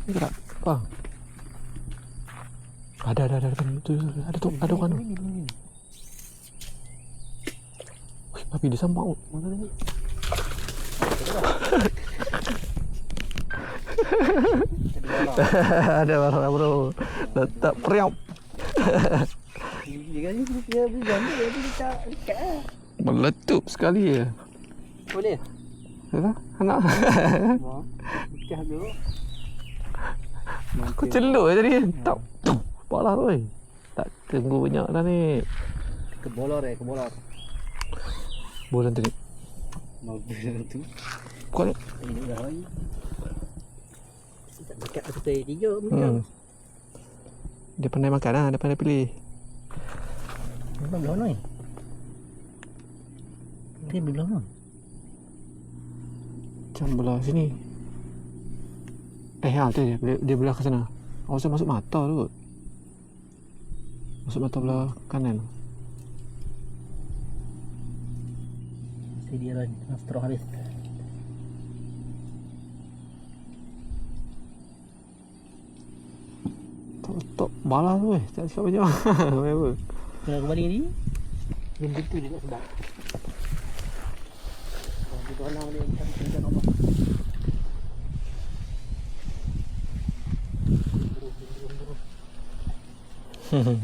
Gerak. Bang. Ada tu. Ada tu, ada orang tu. Wih, babi dia sambak. Mana ni? Ada barang bro. Letak priap. Dia kali dia berjanda dia dekat dekat. Meletup sekali ya. Boleh? Ha? Anak. Mau. Pecah dulu. Aku celuk je tadi. Tak. Parah tu. Tak tunggu banyak dah ni. Kebolor. Bolan tadi. Mau bilang tu. Kuat ni. Ini dah lagi. Tak dekat aku tadi 3 macam. Dia pandai makan lah. Dia pandai pilih. Memang belah ni. Dia belah ni. Macam belah sini. Tu dia belah ke sana. Awas masuk mata tu. Masuk mata belah kanan. Mesti dia lah ni. Astro Haris. Tak balas tu tak cakap macam apa. Kena kembali ni. Belum tentu dia tak sedap. Dia dalam dia macam apa. Hmm.